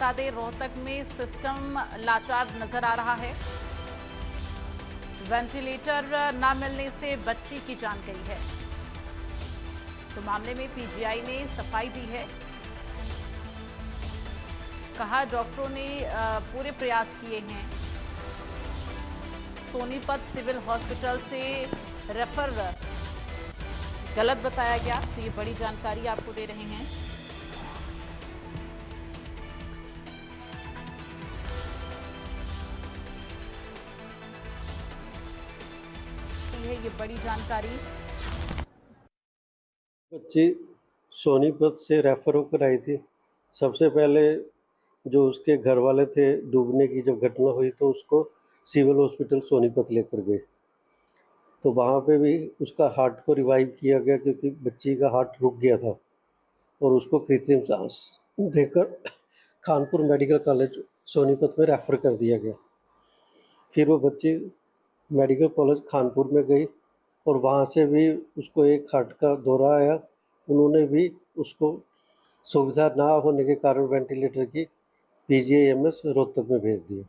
बता दें, रोहतक में सिस्टम लाचार नजर आ रहा है। वेंटिलेटर न मिलने से बच्ची की जान गई है। तो मामले में पीजीआई ने सफाई दी है। कहा डॉक्टरों ने पूरे प्रयास किए हैं। सोनीपत सिविल हॉस्पिटल से रेफर गलत बताया गया। तो ये बड़ी जानकारी आपको दे रहे हैं। ये बड़ी जानकारी। बच्ची सोनीपत से रेफर होकर आई थी। सबसे पहले जो उसके घर वाले थे, डूबने की जब घटना हुई तो उसको सिविल हॉस्पिटल सोनीपत लेकर गए। तो वहाँ पे भी उसका हार्ट को रिवाइव किया गया क्योंकि बच्ची का हार्ट रुक गया था और उसको कृत्रिम सांस देकर कानपुर मेडिकल कॉलेज सोनीपत में रेफर कर दिया गया। फिर वो बच्ची मेडिकल कॉलेज कानपुर में गई और वहाँ से भी उसको एक हार्ट का दौरा आया। उन्होंने भी उसको सुविधा ना होने के कारण वेंटिलेटर की पीजीआईएमएस रोहतक में भेज दिया।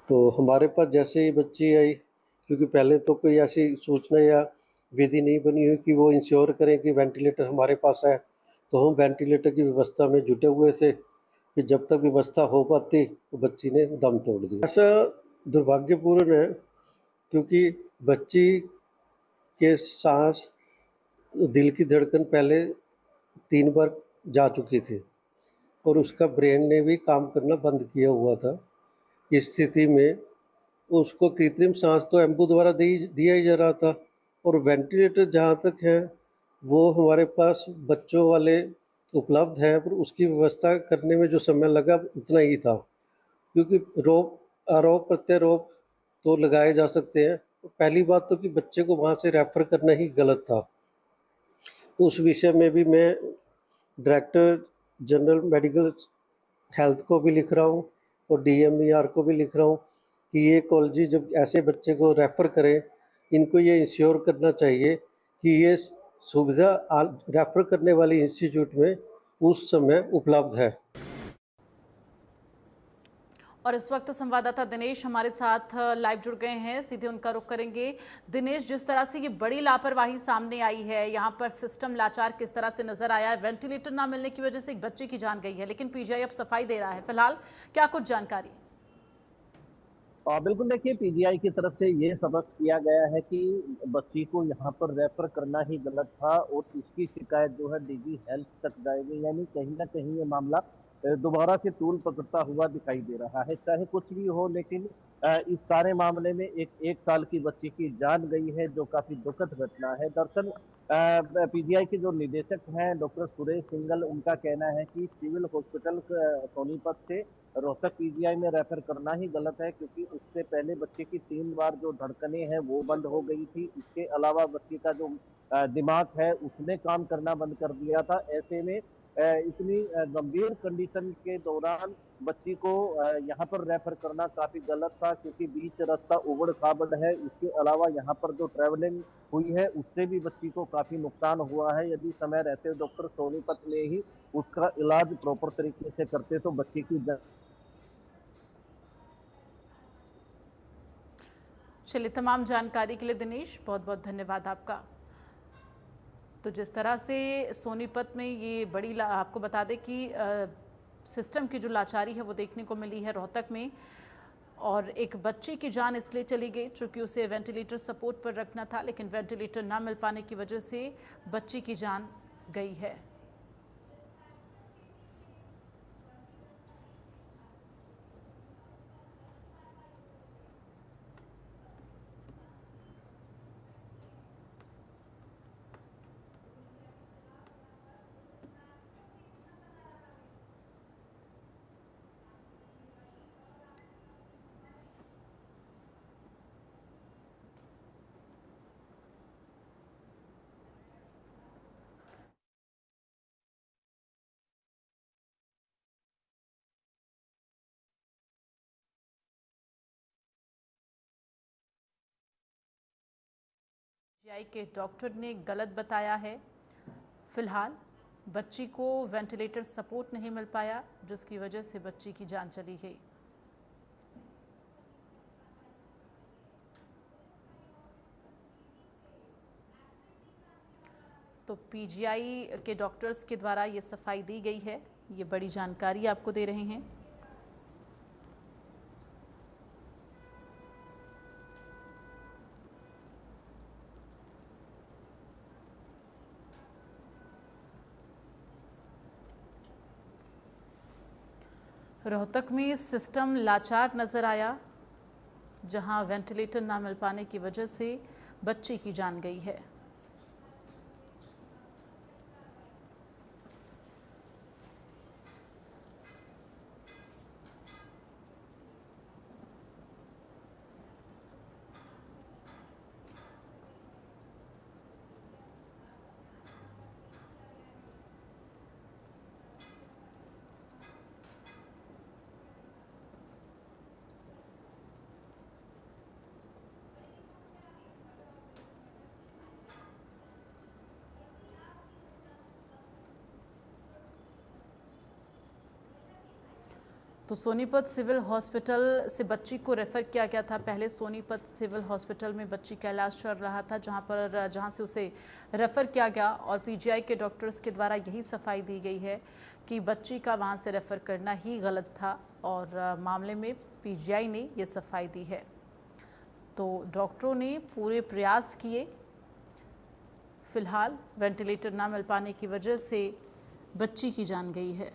तो हमारे पास जैसे ही बच्ची आई, क्योंकि पहले तो कोई ऐसी सूचना या विधि नहीं बनी हुई कि वो इंश्योर करें कि वेंटिलेटर हमारे पास है, तो हम वेंटिलेटर की व्यवस्था में जुटे हुए थे कि जब तक व्यवस्था हो पाती तो बच्ची ने दम तोड़ दिया। ऐसा दुर्भाग्यपूर्ण है क्योंकि बच्ची के सांस, दिल की धड़कन पहले 3 बार जा चुकी थी और उसका ब्रेन ने भी काम करना बंद किया हुआ था। इस स्थिति में उसको कृत्रिम सांस तो एम्बू द्वारा दिया ही जा रहा था और वेंटिलेटर जहाँ तक है वो हमारे पास बच्चों वाले उपलब्ध हैं, पर उसकी व्यवस्था करने में जो समय लगा उतना ही था, क्योंकि आरोप प्रत्यारोप तो लगाए जा सकते हैं। पहली बात तो कि बच्चे को वहाँ से रेफर करना ही गलत था। उस विषय में भी मैं डायरेक्टर जनरल मेडिकल हेल्थ को भी लिख रहा हूँ और डीएमईआर को भी लिख रहा हूँ कि ये कॉलेज जब ऐसे बच्चे को रेफ़र करें, इनको ये इंश्योर करना चाहिए कि ये सुविधा रेफ़र करने वाली इंस्टीट्यूट में उस समय उपलब्ध है। और इस वक्त संवाददाता दिनेश हमारे साथ लाइव जुड़ गए हैं, सीधे उनका रुख करेंगे। दिनेश, जिस तरह से ये बड़ी लापरवाही सामने आई है, यहाँ पर सिस्टम लाचार किस तरह से नजर आया है, वेंटिलेटर ना मिलने की वजह से एक बच्चे की जान गई है, लेकिन पीजीआई अब सफाई दे रहा है। फिलहाल क्या कुछ जानकारी? बिल्कुल, देखिए पीजीआई की तरफ से ये सबक किया गया है कि बच्ची को यहाँ पर रेफर करना ही गलत था और इसकी शिकायत जो है डीजी हेल्थ तक जाएगी। यानी कहीं ना कहीं ये मामला दोबारा से तूल पकड़ता हुआ दिखाई दे रहा है। चाहे कुछ भी हो, लेकिन इस सारे मामले में एक साल की बच्ची की जान गई है, जो काफी दुखद घटना है। दरअसल पीजीआई के जो निदेशक हैं डॉक्टर सुरेश सिंगल, उनका कहना है कि सिविल हॉस्पिटल सोनीपत से रोहतक पीजीआई में रेफर करना ही गलत है, क्योंकि उससे पहले बच्चे की 3 बार जो धड़कनें हैं वो बंद हो गई थी। इसके अलावा बच्चे का जो दिमाग है उसने काम करना बंद कर दिया था। ऐसे में इतनी गंभीर कंडीशन के दौरान बच्ची को यहाँ पर रेफर करना काफी गलत था, क्योंकि बीच रास्ता उबड़ खाबड़ है। इसके अलावा यहाँ पर जो ट्रेवलिंग हुई है उससे भी बच्ची को काफी नुकसान हुआ है। यदि समय रहते डॉक्टर सोनीपत में ही उसका इलाज प्रॉपर तरीके से करते तो बच्ची की चलिए, तमाम जानकारी के लिए दिनेश बहुत बहुत धन्यवाद आपका। तो जिस तरह से सोनीपत में ये बड़ी आपको बता दें कि सिस्टम की जो लाचारी है वो देखने को मिली है रोहतक में, और एक बच्ची की जान इसलिए चली गई चूँकि उसे वेंटिलेटर सपोर्ट पर रखना था, लेकिन वेंटिलेटर ना मिल पाने की वजह से बच्ची की जान गई है। पीजीआई के डॉक्टर ने गलत बताया है। फिलहाल बच्ची को वेंटिलेटर सपोर्ट नहीं मिल पाया, जिसकी वजह से बच्ची की जान चली गई। तो पीजीआई के डॉक्टर्स के द्वारा ये सफाई दी गई है, ये बड़ी जानकारी आपको दे रहे हैं। रोहतक में सिस्टम लाचार नजर आया, जहां वेंटिलेटर ना मिल पाने की वजह से बच्ची की जान गई है। तो सोनीपत सिविल हॉस्पिटल से बच्ची को रेफ़र किया गया था। पहले सोनीपत सिविल हॉस्पिटल में बच्ची का इलाज चल रहा था, जहां से उसे रेफ़र किया गया और पीजीआई के डॉक्टर्स के द्वारा यही सफाई दी गई है कि बच्ची का वहां से रेफ़र करना ही गलत था और मामले में पीजीआई ने ये सफाई दी है। तो डॉक्टरों ने पूरे प्रयास किए, फिलहाल वेंटिलेटर ना मिल पाने की वजह से बच्ची की जान गई है।